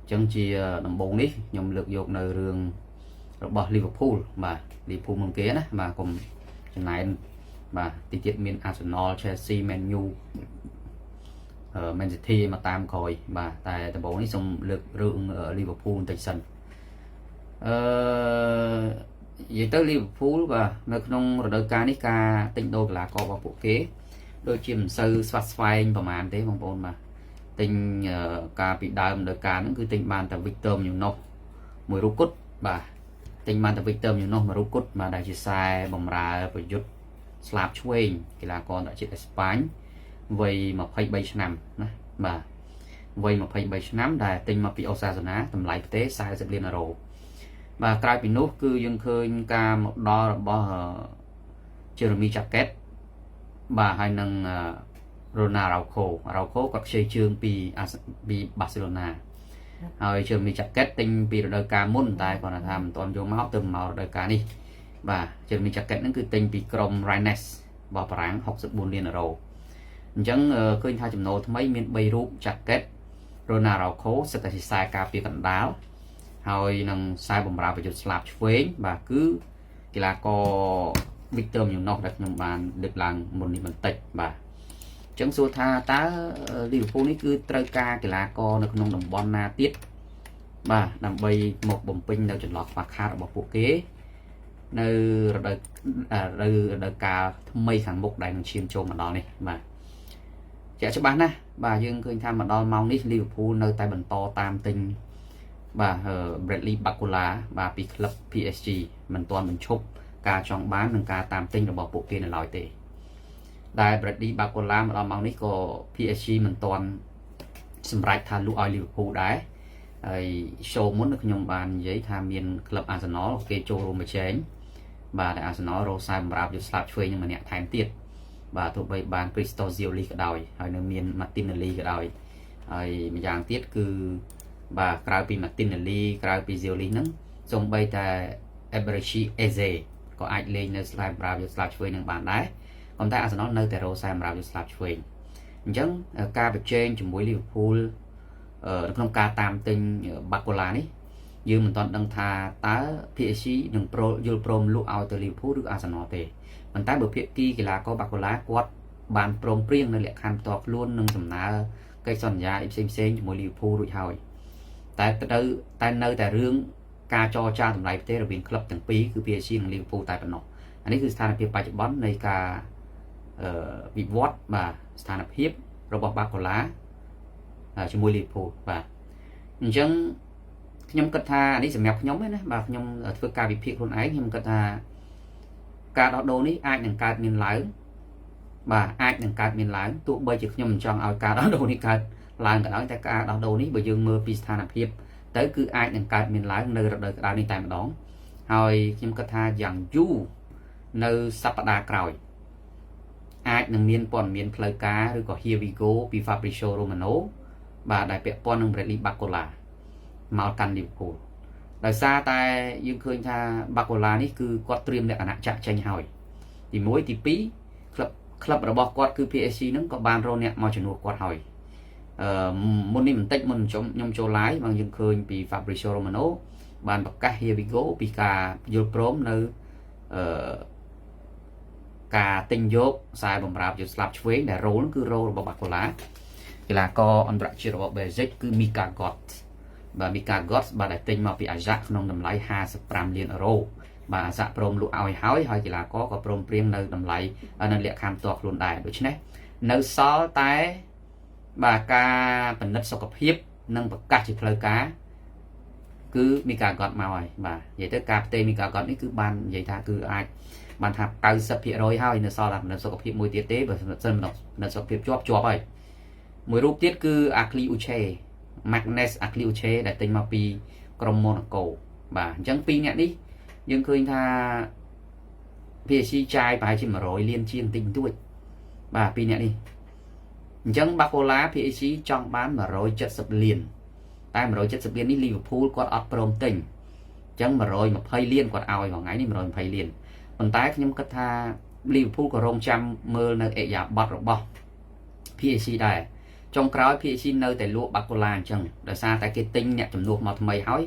chẳng chỉ đồng bóng ní nhằm lực dục nơi rương bỏ Liverpool mà Liverpool mong kế mà cùng trận này mà tí tiết miền Arsenal, Chelsea, Man U, Man City mà tam coi mà tại đồng bóng ní xong lực rương ở Liverpool tại sân vậy tới Liverpool và nơi trong đội ca ní ca tinh đô là có vào bộ kế đôi chim sơ xoát xoay và màn thế mong bồn mà tinh ca bị đau đội ca nó cứ tinh bàn tại Victor nhiều nọ mùi rú cút và tinh bàn tại Victor nhiều nọ mà rú cút mà đại chỉ sai bóng ra và rút slap chuên thì là con đã chết ở Spain vì mà phải bay năm mà vì mà phải bay năm đại tinh mà bị Osasuna tầm lại tế sai rất liên là rồi và cái bị nốt cứ dân khơi ca một đo là bỏ Jeremy Jacket và hai năng Ronald Araujo các chơi chương bị Barcelona rồi Jeremy Jacket tinh bị đội ca môn tại còn là tham toàn vô máu từng màu đội ca đi và Jeremy Jacket nó cứ tinh bị Crom Rines và ráng học sự buồn liên ở rồi chẳng khơi thay chùm nô mấy miền Beirut Jacket Ronald Araujo sẽ tại sai ca bị cận đáo rồi nâng sai bóng ra vềจุด slap ឆ្វេង và cứ kỹ là có Victor nhiều nọ đặt nhầm bàn được làng một niệmបន្តិច và chẳng số tha tá Liverpool này cứ trơi ca kỹ là có được nông đồng bon na tiết và nằm bay một bóng pin đâu chọn lọt và khá là bỏ bộ kế nơi đời ca mây khẳng mục đại chiên trộm ở đó này mà chạy cho bán và dương khơi tham mà đo mong nít Liverpool nơi tay bẩn to tam tinh và Bradley Barcola và bị club PSG mình toàn mình chụp ca trong bán nâng ca tam tinh rồi bỏ bộ kia là lòi tệ đại Bradley Barcola mà làm mong ní có PSG mình toàn xâm rạch tha lũ ở Liverpool đấy show muốn được nhung bàn giấy tham miền club Arsenal kê cho rô mà chén và đại Arsenal rô sai mà rạp cho slap chơi nhưng mà nhẹ thành tiết và thuộc bày bàn Crystal Zioli cái đòi hay nơi miền Martinelli cái đòi mình dạng tiết cứ và cái bị Martinelli cái bị Zioli nắng trong bay tại Eberechi Eze có ai lên nơi slide vào cho slide chơi những bạn đấy còn tại Arsenal nơi tại Rosa vào cho slide chơi chẳng ca bị trên chủng mũi Liverpool trong ca tam tinh Barcola này như mình toàn đăng thà tá PSG đừng pro lũ ao từ Liverpool được Arsenal về mình tại bữa phía kia là có Barcola quát bàn prom riêng nơi lại khăn toạc luôn nâng sầm ná cây sòn giá xem chủng mũi Liverpool rồi hỏi tại nơi tại rương ca cho cha tầm lại thế là biến club từng pí cứ PSG và Liverpool tại phần nọ anh ấyคือสถานភាពปัจจุบันในการวิวัฒน์vàสถานភាពរបស់ Barcola ជាមួយ Liverpool បាទអញ្ចឹងខ្ញុំគិតថានេះសម្រាប់ខ្ញុំណាបាទខ្ញុំធ្វើការវិភាគខ្លួនឯងខ្ញុំគិតថាការដោះដូរនេះអាចនឹងកើតមានឡើងបាទអាចនឹងកើតមានឡើងទោះបីជាខ្ញុំមិនចង់ឲ្យការដោះដូរនេះកើតឡើងក៏ដោយតែការដោះដូរនេះបើយើងមើលពីស្ថានភាពទៅគឺអាចនឹងកើតមានឡើងនៅរដូវក្តៅនេះតែម្ដងហើយខ្ញុំគិតថាយ៉ាងយូរនៅសប្តាហ៍ក្រោយអាចនឹងមានព័ត៌មានផ្លូវការឬក៏ Here we go ពី Fabrizio Romano បាទដែលពាក់ព័ន្ធនឹង Bradley Barcola មកកាន់ Liverpool ដោយសារតែយើងឃើញថា Barcola នេះគឺគាត់ត្រៀមលក្ខណៈចាក់ចេញហើយទី1ទី2ក្លឹបរបស់គាត់គឺ PSG ហ្នឹងក៏បានរកអ្នកមកជំនួសគាត់ហើយមុននេះបន្តិចមុនខ្ញុំចូល live បងយើងឃើញពី Fabrizio Romano បានប្រកាស Here we go ពីការយល់ព្រមនៅការទិញយកខ្សែបម្រើជាស្លាប់ឆ្វេងដែលរ៉ូលគឺរ៉ូលរបស់ Barcola កីឡាករអន្តរជាតិរបស់ Belgium គឺ Mika Gotts បាទ Mika Gotts បាទដែលទិញមកពី Ajax ក្នុងតម្លៃ55លានអឺរ៉ូបាទ Ajax ព្រមលក់ឲ្យហើយកីឡាករក៏ព្រមព្រៀងនៅតម្លៃនៅលក្ខខណ្ឌផ្ទាល់ខ្លួនដែរដូច្នេះនៅសល់តែបាទការពិនិត្យសុខភាពនិងប្រកាសជាផ្លូវការគឺ Mika Gotts មកហើយបាទនិយាយទៅការផ្ទេរ Mika Gotts នេះគឺបាននិយាយថាគឺអាចបានថា 90% ហើយនៅសល់តែពិនិត្យសុខភាពមួយទៀតទេបើមិនសិនពិនិត្យសុខភាពជាប់ហើយមួយរូបទៀតគឺ Akli Uche Magnus Akli Uche ដែលទិញមកពីក្រុម Monaco បាទអញ្ចឹងពីរអ្នកនេះយើងឃើញថា PSG ចាយប្រហែលជា100លានជាងតិចតួចបាទពីរអ្នកនេះអញ្ចឹង Barcola PSG ចង់បាន170លានតែ170លាននេះ Liverpool គាត់អត់ព្រមទិញអញ្ចឹង120លានគាត់ឲ្យថ្ងៃនេះ120លានប៉ុន្តែខ្ញុំគិតថា Liverpool ក៏រងចាំមើលនៅអេយ៉ាប័តរបស់ PSG ដែរ trongក្រោយ PSG នៅតែលក់បាកូឡាអញ្ចឹងដោយសារតែគេទិញអ្នកចំនួនមកថ្មីហើយ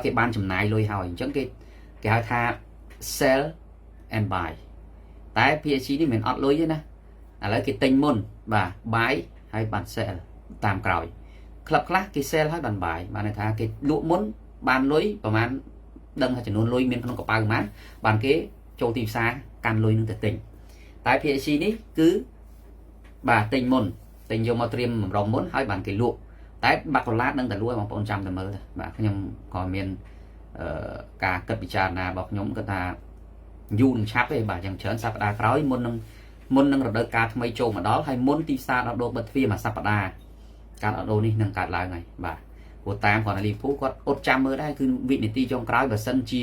គេបានចំណាយលុយហើយអញ្ចឹងគេហៅថា sell and buy តែ PSG នេះមិនអត់លុយទេណាឥឡូវគេទិញមុនបាទ buy ហើយបាន sell តាមក្រោយក្លឹបខ្លះគេ sell ហើយបាន buy បានន័យថាគេលក់មុនបានលុយប្រហែលដឹងថាចំនួនលុយមានក្នុងកប៉ាល់ប៉ុន្មានបានគេចូលទីផ្សារកាន់លុយនឹងទៅទិញតែ PSG នេះគឺបាទទិញមុនទិញយកមកត្រៀមបំរុងមុនហើយបានគេលក់តែបាកូឡានឹងតែលក់ឲ្យបងប្អូនចាំតែមើលបាទខ្ញុំក៏មានការគិតពិចារណារបស់ខ្ញុំគឺថាយូរនឹងឆាប់ទេបាទយ៉ាងច្រើនសប្តាហ៍ក្រោយមុននឹងរដូវកាលថ្មីចូលមកដល់ហើយមុនទីផ្សារដោះដូរបិទទ្វារមួយសប្តាហ៍ការដោះដូរនេះនឹងកើតឡើងហើយបាទព្រោះតាមគាត់លីភូគាត់អត់ចាំមើលដែរគឺវិនាទីចុងក្រោយបើសិនជា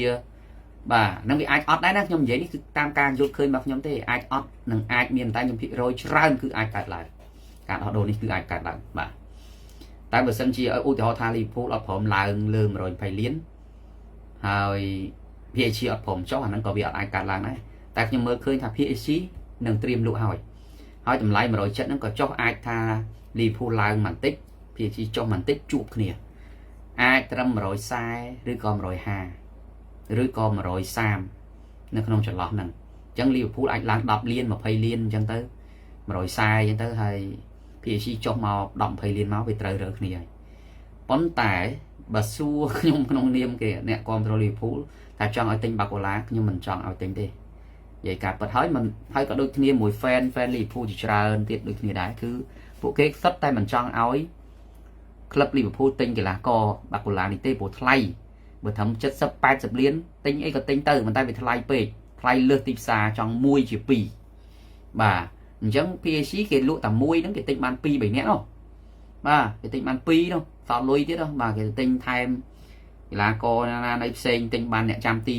បាទនឹងវាអាចអត់ដែរណាខ្ញុំនិយាយនេះគឺតាមការយល់ឃើញរបស់ខ្ញុំទេអាចអត់នឹងអាចមានតែខ្ញុំភាគរយច្រើនគឺអាចកើតឡើងការដោះដូរនេះគឺអាចកើតឡើងបាទតែបើសិនជាឧទាហរណ៍ថាលីភូអត់ព្រមឡើងលើ120លានហើយ PSG អត់ព្រមចុះអាហ្នឹងក៏វាអត់អាចកើតឡើងដែរតែខ្ញុំមើលឃើញថា PSG នឹងត្រៀមលក់ហើយតម្លៃ170ហ្នឹងក៏ចុះអាចថាលីភូឡើងបន្តិច PSG ចុះបន្តិចជួបគ្នាអាចត្រឹម140ឬក៏150ឬក៏130នៅក្នុងចន្លោះហ្នឹងអញ្ចឹងលីវើពូលអាចឡើង10លាន20លានអញ្ចឹងទៅ140អញ្ចឹងទៅហើយ PSG ចុះមក10 20លានមកវាត្រូវរើគ្នាហើយប៉ុន្តែបើសួរខ្ញុំក្នុងនាមគេអ្នកគ្រប់គ្រងលីវើពូលថាចង់ឲ្យទិញបាកូឡាខ្ញុំមិនចង់ឲ្យទិញទេនិយាយការពិតហើយក៏ដូចគ្នាមួយ fan លីវើពូលជាច្រើនទៀតដូចគ្នាដែរគឺពួកគេសុទ្ធតែមិនចង់ឲ្យក្លឹបលីវើពូលទិញកីឡាករបាកូឡានេះទេព្រោះថ្លៃបើត្រឹម70 80លានទិញអីក៏ទិញទៅប៉ុន្តែវាថ្លៃពេកថ្លៃលើសទីផ្សារចង់1ជា2បាទអញ្ចឹង PSG គេលក់តែមួយហ្នឹងគេទិញបាន2 3នាក់នោះបាទគេទិញបាន2នោះសល់លុយទៀតនោះបាទគេទិញថែមកីឡាករណាណីផ្សេងទិញបានអ្នកចាំទី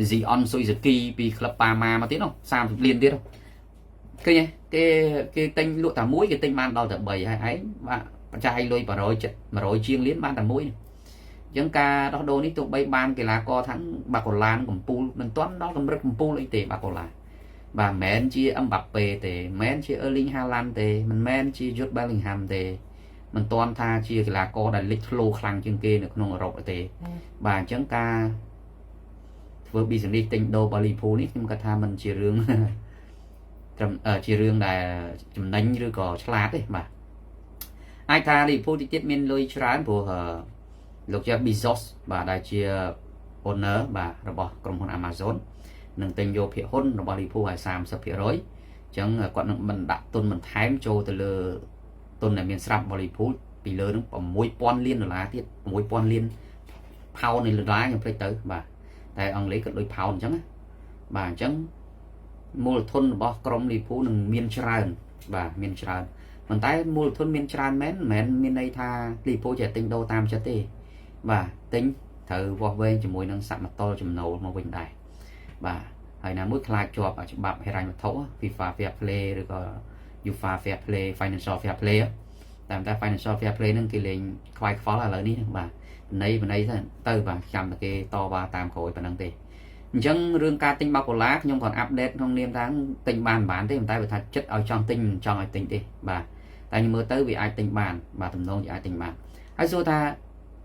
Zion Suzuki ពីក្លឹបប៉ាម៉ាមកទៀតនោះ30លានទៀតនោះឃើញទេគេទិញលក់តែមួយគេទិញបានដល់តែ3ហើយឯងបាទបច្ច័យលុយ100ជាងលានបានតែមួយអញ្ចឹងការដោះដូរនេះទោះបីបានកីឡាករថាបាកូឡាកំពូលមិនទាន់ដល់កម្រិតកំពូលអីទេបាកូឡាបាទមិនមែនជាអឹមបាប៉េទេមិនមែនជា Erling Haaland ទេមិនមែនជា Jude Bellingham ទេមិនទាន់ថាជាកីឡាករដែលលេចធ្លោខ្លាំងជាងគេនៅក្នុងអឺរ៉ុបទេបាទអញ្ចឹងការធ្វើ business ទិញដូរបលីភូនេះខ្ញុំគាត់ថាมันជារឿងជារឿងដែលចំណេញឬក៏ឆ្លាតទេបាទអាចថាលីភូទៀតមានលុយច្រើនព្រោះលោកជា Bezos បាទដែលជា owner បាទរបស់ក្រុមហ៊ុន Amazon នឹងទិញយកភាគហ៊ុនរបស់លីភូឲ្យ 30% អញ្ចឹងគាត់នឹងបណ្ដាក់ទុនបន្ថែមចូលទៅលើទុនដែលមានស្រាប់របស់លីភូពីលើនឹង$6000 លានទៀត$6000 លានផោននៃដុល្លារខ្ញុំភ្លេចទៅបាទតែអង់គ្លេសគាត់ដូចផោនអញ្ចឹងបាទអញ្ចឹងមូលធនរបស់ក្រុមលីភូនឹងមានច្រើនបាទមានច្រើនប៉ុន្តែមូលធនមានច្រើនមែនមិនមានន័យថាលីភូจะទិញដូរតាមចិត្តទេបាទទិញត្រូវវាស់វែងជាមួយនឹងសកម្មផលចំណូលមកវិញដែរបាទហើយណាមួយខ្លាចជាប់ច្បាប់ហិរញ្ញវត្ថុ FIFA Fair Play ឬក៏ UEFA Fair Play Financial Fair Play តាមតែ Financial Fair Play ហ្នឹងគេលេងខ្វាយខ្វល់ឥឡូវនេះបាទបណៃទៅបាទចាំតែគេតវ៉ាតាមក្រោយប៉ុណ្ណឹងទេអញ្ចឹងរឿងការទិញបាកូឡាខ្ញុំcònអាប់ដេតក្នុងនាមថាទិញបានទេតែបើថាចិត្តឲ្យចង់ទិញមិនចង់ឲ្យទិញទេបាទតែខ្ញុំមើលទៅវាអាចទិញបានបាទទំនងជាអាចទិញបានហើយសួរថា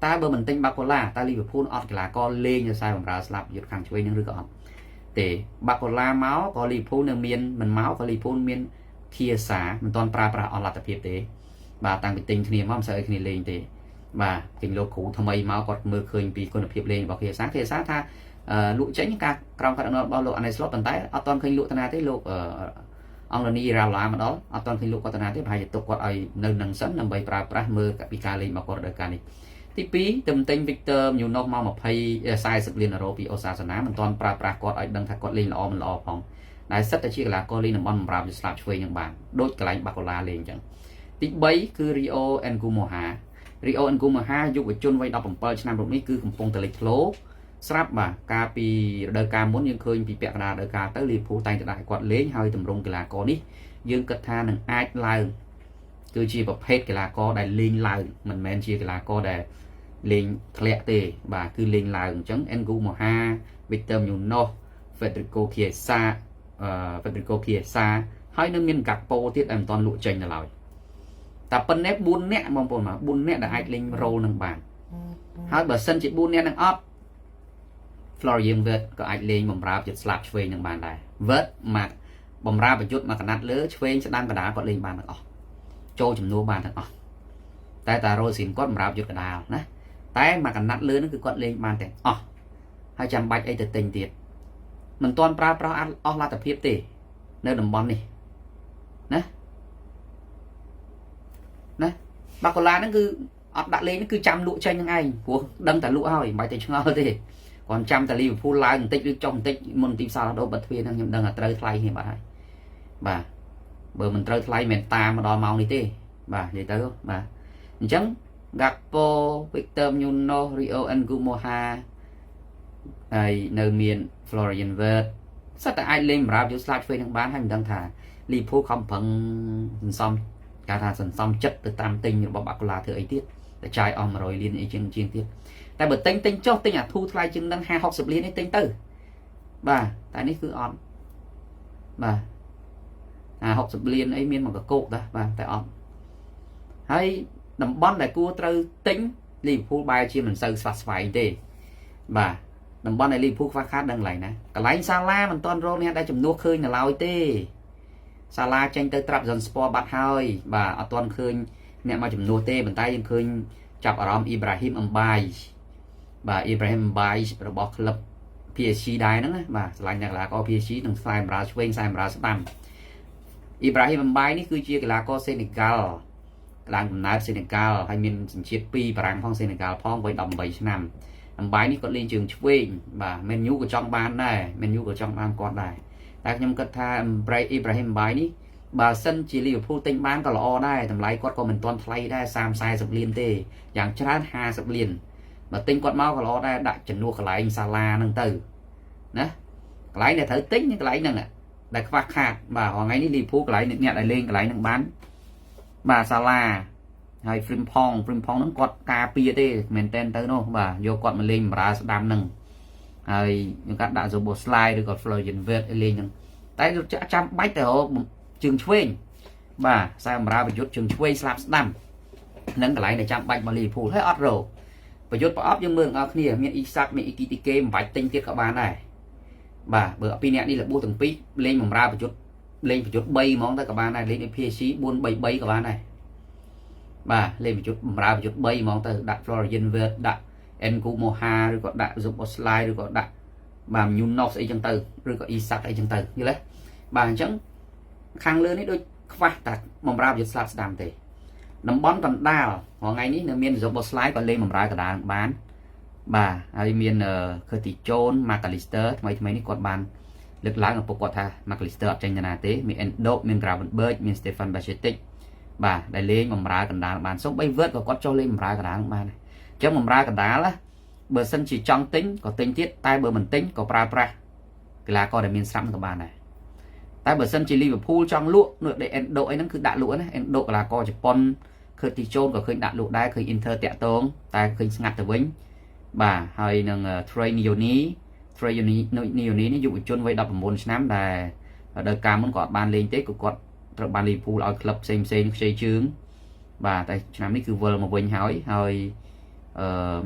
តើបើមិនទិញបាកូឡាតើលីវើពូលអត់កីឡាករលេងខ្សែបម្រើស្លាប់យុទ្ធខាងឆ្វេងនឹងឬក៏អត់ទេបាកូឡាមកក៏លីវើពូលនៅមានមិនមកក៏លីវើពូលមានឃីសាមិនទាន់ប្រើប្រាស់អស់លទ្ធភាពទេបាទតាំងពីទិញគ្នាមកមិនសូវឲ្យគ្នាលេងទេបាទគេលោកគ្រូថ្មីមកគាត់មើលឃើញពីគុណភាពលេងរបស់ឃីសាថាលក់ចេញការក្រោមកាត់ដំណើររបស់លោកអានីស្លូតប៉ុន្តែអត់ទាន់ឃើញលក់តាណាទេលោកអង្គនីរ៉ាឡាមកដល់អត់ទាន់ឃើញលក់គាត់តាណាទេប្រហែលជាទុកគាត់ឲ្យនៅនឹងសិនដើម្បីប្រើប្រាស់មើលពីការលេងរបស់គាត់រដូវកាលនេះទី2ទៅទិញ Victor Munoz មក40លានអឺរ៉ូពីអូសាសាណាមិនទាន់ប្រើប្រាស់គាត់ឲ្យដឹងថាគាត់លេងល្អមិនល្អផងដែលសិតតែជាកីឡាករលេងតំបន់បម្រើជាស្លាប់ឆ្វេងនឹងបានដូចកន្លែងបាកូឡាលេងអញ្ចឹងទី3គឺ Rio Ngumoha យុវជនវ័យ17ឆ្នាំរូបនេះគឺកំពុងតែលេចធ្លោស្រាប់បាទកាលពីរដូវកាលមុនយើងឃើញពីពាក់កណ្ដាលរដូវកាលទៅលីភូតែងតែដាក់គាត់លេងហើយទម្រង់កីឡាករនេះយើងគិតថានឹងអាចឡើងគឺជាប្រភេទកីឡាករដែលលេងឡើងមិនមែនជាកីឡាករដែលលេងធ្លាក់ទេបាទគឺលេងឡើងអញ្ចឹង Ngumoha Victor Munoz Federico Chiesa ហើយនៅមានកាក់ប៉ូទៀតដែលមិនទាន់លក់ចេញនៅឡើយ ta pen nếp buôn nè mong buồn mà buôn nè đã ai lên rô nâng bàn hỏi bờ sân chỉ buôn nè nâng ấp Florian vợt có ai lên bầm ra chụp slap chơi nâng bàn này vợt mà bầm ra một chút mà cái nát lứa chơi sẽ đang cái đá có lên bàn nâng ấp trôi chùm nua bàn nâng ấp tại ta rồi xin có bầm ra chút cái đào nè tại mà cái nát lứa nó cứ có lên bàn thế ហើយចាំបាច់អីទៅទិញទៀតមិនទាន់ប្រើប្រាស់អស់លទ្ធភាពទេនៅតំបន់នេះណាបាកូឡាហ្នឹងគឺអត់ដាក់លេងគឺចាំលក់ចេញហ្នឹងឯងព្រោះដឹងតែលក់ហើយមិនបាច់ទៅឆ្ងល់ទេគាត់ចាំតែលីវើពូលឡើងបន្តិចឬចុះបន្តិចមុនទីផ្សារដោបិទទ្វារហ្នឹងខ្ញុំដឹងថាត្រូវថ្លៃនេះបាត់ហើយបាទបើមិនត្រូវថ្លៃមិនតាមមកដល់ម៉ោងនេះទេបាទនិយាយទៅបាទអញ្ចឹង Gakpo Victor Munoz Rio Ngumoha ហើយនៅមាន Florian Wirtz សិតតែអាចលេងសម្រាប់យក slide ធ្វើនឹងបានហើយមិនដឹងថា Liverpool ខំប្រឹងសន្សំគេថាសន្សំចិត្តទៅតាមទិញរបស់បាកូឡាធ្វើអីទៀតតែចាយអស់100លានអីជាងទៀតតែបើទិញចុះទិញអាធូរថ្លៃជាងនឹង 50-60 លាននេះទិញទៅបាទតែនេះគឺអត់បាទ50 លានអីមានមកកកោកដែរបាទតែអត់ហើយតំបន់ដែលគួរត្រូវទិញ Liverpool បែរជាមិនសូវស្វាស្វែងទេបាទតំបន់ដែល Liverpool ខ្វះខាតដឹងកន្លែងណាកន្លែងសាឡាមិនទាន់រកអ្នកដែលជំនួសឃើញនៅឡើយទេសាឡាចេញទៅត្រាប់សិនស្ពបាត់ហើយបាទអត់ទាន់ឃើញអ្នកមកជំនួសទេប៉ុន្តែយើងឃើញចាប់អារម្មណ៍ Ibrahim Mbaye បាទ Ibrahim Mbaye របស់ក្លឹប PSG ដែរហ្នឹងណាបាទឆ្លាញ់អ្នកកីឡាករ PSG នឹងខ្សែបម្រើឆ្វេងខ្សែបម្រើស្ដាំ Ibrahim Mbaye នេះគឺជាកីឡាករសេនេហ្គាល់ឡើងកំណើតសេនេហ្គាល់ហើយមានសញ្ជាតិ2បារាំងផងសេនេហ្គាល់ផងវ័យ18ឆ្នាំ បាយនេះគាត់លេងជើងឆ្វេងបាទមែនយូក៏ចង់បានដែរមែនយូក៏ចង់បានគាត់ដែរតែខ្ញុំគិតថា Ibrahim បាយនេះបើសិនជា Liverpool ទិញបានក៏ល្អដែរតម្លៃគាត់ក៏មិនទាន់ថ្លៃដែរ 30-40 លានទេយ៉ាងច្រើន 50 លានបើទិញគាត់មកក៏ល្អដែរដាក់ចំនួនកន្លែងសាឡាហ្នឹងទៅណាកន្លែងដែលត្រូវទិញកន្លែងហ្នឹងដែលខ្វះខាតបាទថ្ងៃនេះ Liverpool កន្លែងអ្នកដែលលេងកន្លែងហ្នឹងបានបាទសាឡាហើយ Frimpong ហ្នឹងគាត់ការពារទេមែនតែនទៅនោះបាទយកគាត់មកលេងបម្រើស្ដាំហ្នឹងហើយយើងកាត់ដាក់ Szoboszlai ឬក៏ Florian Wirtz លេងហ្នឹងតែចាំបាច់ទៅរកជើងឆ្វេងបាទខ្សែបម្រើប្រយុទ្ធជើងឆ្វេងស្លាប់ស្ដាំហ្នឹងកន្លែងដែលចាំបាច់មក Liverpool ហើយអត់រកប្រយុទ្ធប្រអប់យើងមើលទាំងអស់គ្នាមាន Isak មាន Ekitike មិនបាច់ទិញទៀតក៏បានដែរបាទបើពីរអ្នកនេះរបួសទាំងពីរលេងបម្រើប្រយុទ្ធលេងប្រយុទ្ធ3ហ្មងទៅក៏បានដែរលេង PSG 4-3-3ក៏បានដែរបាទលេងប្រយុទ្ធបម្រើប្រយុទ្ធ3ហ្មងទៅដាក់ Florian Wirtz ដាក់ Ngumoha ឬក៏ដាក់ Szoboszlai ឬក៏ដាក់បាទ Munoz អីចឹងទៅឬក៏ Isak អីចឹងទៅយល់ទេបាទអញ្ចឹងខាងលើនេះដូចខ្វះតែបម្រើប្រយុទ្ធស្លាប់ស្ដាំទេតំបន់កណ្ដាលថ្ងៃនេះនៅមាន Szoboszlai ក៏លេងបម្រើកណ្ដាលបានបាទហើយមាន Curtis Jones McAllister ថ្មីនេះគាត់បានលើកឡើងឪពុកគាត់ថា McAllister អត់ចេញទៅណាទេមាន Endo មាន Gravenberch មាន Stefan Bajcetic បាទដែលលេងបម្រើកណ្ដាលបានសូម្បី Wirtz ក៏គាត់ចុះលេងបម្រើកណ្ដាលបានអញ្ចឹងបម្រើកណ្ដាលបើសិនជាចង់ទិញក៏ទិញទៀតតែបើមិនទិញក៏ប្រើប្រាស់កីឡាករដែលមានស្រាប់ក៏បានដែរតែបើសិនជា Liverpool ចង់លក់នោះដែល Endo អីហ្នឹងគឺដាក់លក់ណា Endo កីឡាករជប៉ុន Curtis Jones ក៏ឃើញដាក់លក់ដែរឃើញ Inter តាក់ទងតែឃើញស្ងាត់ទៅវិញបាទហើយនឹង Trey Nioni នេះយុវជនវ័យ19ឆ្នាំដែលដល់ការមុនក៏អត់បានលេងទេក៏គាត់ត្រូវបាន Liverpool ឲ្យក្លឹបផ្សេងខ្ចីជើងបាទតែឆ្នាំនេះគឺវិលមកវិញហើយ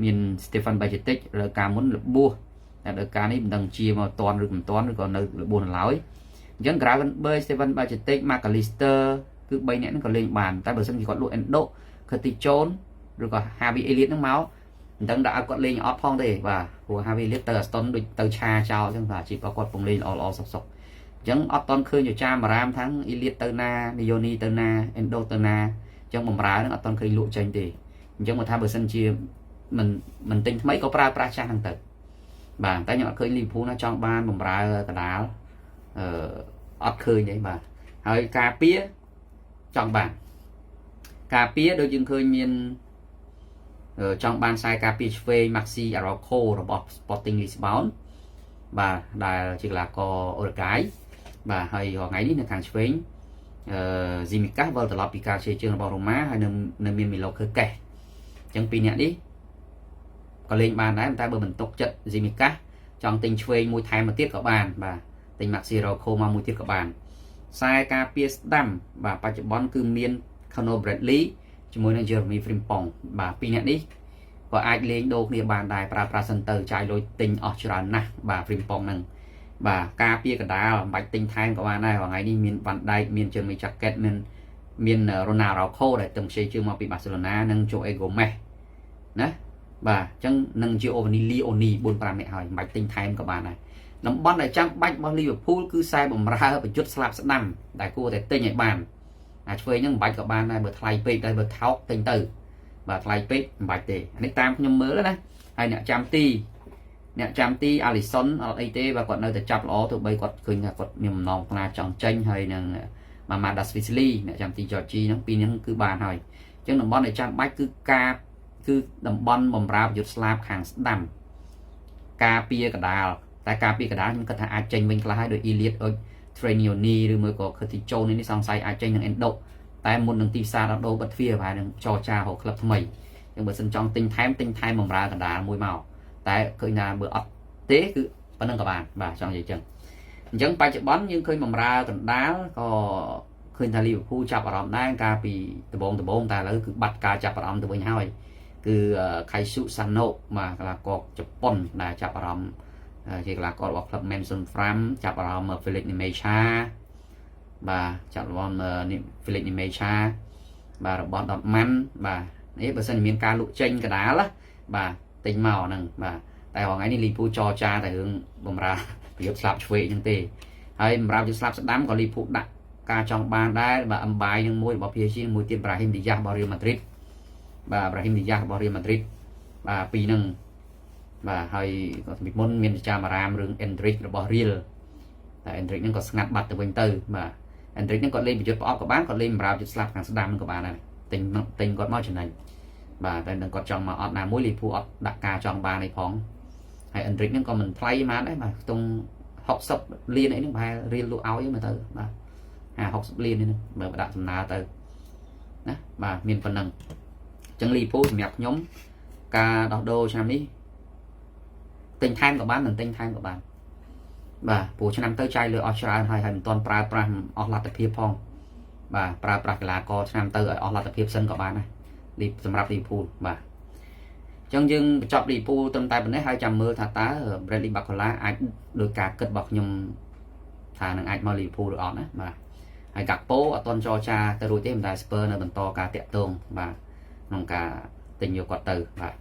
មាន Stefan Bajcetic លើការមុនរបួសតែដល់ការនេះមិនដឹងជាមកតន់ឬមិនតន់ឬក៏នៅរបួសនៅឡើយអញ្ចឹង Gravenberch Stefan Bajcetic McAllister គឺ3នាក់ហ្នឹងក៏លេងបានតែបើសិនជាគាត់លក់ Endo Curtis Jones ឬក៏ Harvey Elliott ហ្នឹងមកមិនដឹងដាក់ឲ្យគាត់លេងអត់ផងទេបាទព្រោះ Harvey Elliott ទៅ Aston ដូចទៅឆាចោលអញ្ចឹងបាទជីគាត់ពងលេងល្អសុកអញ្ចឹងអត់តន់ឃើញចាមរាមថាំង Elliott ទៅណា Nioni ទៅណា Endo ទៅណាអញ្ចឹងបំរើហ្នឹងអត់តន់ឃើញលក់ចេញទេអញ្ចឹងមកថាបើសិនជាមិនទិញថ្មីក៏ប្រើប្រាស់ចាស់ហ្នឹងទៅបាទតែខ្ញុំអត់ឃើញ Liverpool ណាចង់បានបំរើកដាលអត់ឃើញទេបាទហើយការពារចង់បានការពារដូចយើងឃើញមានចង់បានខ្សែការពារឆ្វេង Maxi Araujo របស់ Sporting Lisbon បាទដែលជាកីឡាករអូរ៉ាកាយបាទហើយថ្ងៃនេះនៅខាងឆ្វេងTsimikas វិលត្រឡប់ពីការជ័យជើងរបស់រ៉ូម៉ាហើយនៅមានមីឡូខឺកេសអញ្ចឹងពីរនាក់នេះក៏លេងបានដែរតែបើមិនຕົកចិត្ត Tsimikas ចង់ទិញឆ្វេងមួយថែមមកទៀតក៏បានបាទទិញ Maxi Araujo មកមួយទៀតក៏បានខ្សែការពារស្ដាំបាទបច្ចុប្បន្នគឺមាន Conor Bradley cho mối năng Jeremy Frimpong bà pi nè đi có ai lên đô địa bàn đài pra center chạy lối tình ở chỗ nè bà Frimpong nè bà ca pia cả đá bạch tinh thanh của bạn này vào ngày đi miền vạn đại miền trường miền jacket miền Ronaldo khô để từng xây chưa mà bị Barcelona nâng chỗ Gomez nè bà chẳng nâng chưa Ovni Leoni buôn bà mẹ hỏi bạch tinh thanh của bạn này nắm bắn lại trang bạch bao Liverpool cứ sai bầm ra phải chút slap sẽ nằm đại cô để tinh nhạy bàn chơi những bạch của bạn này bật thay pê đây bật tháo tinh từ và thay pê bạch để anh tam nhưng mới đấy hay nè chăm ti Alisson ở AT và còn nơi để chập ló tụi bay còn khơi là còn niềm nòng là chọn tranh hay là mà Dasvili nè chăm ti Georgie nó pin những cứ bàn hỏi chứ đồng bón để chăm bách cứ đồng bón bầm ra giật slap hàng đầm ca pia cả đào tại ca pia cả đá nhưng có thể ai tranh mình là hai đội elite ở Trainioni rồi mới có khởi thị châu nên đi sang say ai tranh được Endo tại một đường tim xa đâu bật phía và đường cho cha hộ club mày nhưng mà sân trong tinh thém bầm ra cả đá môi màu tại khơi là bữa ấp tế cứ vẫn đang các bạn và trong vậy chừng chẳng phải chụp bắn nhưng khơi bầm ra cả đá có khơi là Liverpool chập ở đây ca bị từ bốn ta lấy cứ bắt ca chập ở từ bên hai cứ khai sự săn nộ mà là có chụp bắn là chập ở chỉ là có club Manson Fram chập ở Philip Nemecha và chập ở Philip Nemecha và bọn đọt man và nếu bây giờ miền ca lụ tranh cả đá lá và tình màu nè và tại họ ngay đi Liverpool cho cha tại hướng bầm ra bị slap chuối như thế hay bầm ra bị slap đám có Liverpool đặt ca trong bàn đá và âm bài nhưng môi bỏ phía trên môi tiền Brahim Diaz bảo Real Madrid và Brahim Diaz bảo Real Madrid và pi nâng và hay có bị môn miền cha mà ram rừng Endrick bảo Real tại Endrick nó có ngắt bật từ bên từ mà Endrick nó còn lên bị chụp off của bạn còn lên bầm ra bị slap hàng đám của bạn này tình còn mau chuyện này và đây đừng có trong mà ở nào mối Liverpool đặt ca trong ba này phóng hay anh Rick nó còn mình play mà đấy mà tung học sập liên ấy nó bài riêng lụa áo với mà tới mà học sập liên này mà đặt tầm nào tới đó và miền phần nâng chân Liverpool mẹp nhóm ca đọc đô cho năm đi tinh thanh của bạn là tinh thanh của bạn và buổi cho năm tới trai lựa Australia hay hình toàn pra ở là tập hiệp phong và pra là có cho năm tới ở là tập hiệp sân của bạn này điสำหรับ Liverpool បាទអញ្ចឹងយើងបញ្ចប់ Liverpool ត្រឹមតែប៉ុណ្ណេះហើយចាំមើលថាតើ Bradley Barcola អាចដោយការគិតរបស់ខ្ញុំថានឹងអាចមក Liverpool ឬអត់ណាបាទហើយ Gakpo អត់ទាន់ចរចាទៅរួចទេមិនតែ Spurs នៅបន្តការតាក់ទងបាទក្នុងការទិញយកគាត់ទៅបាទ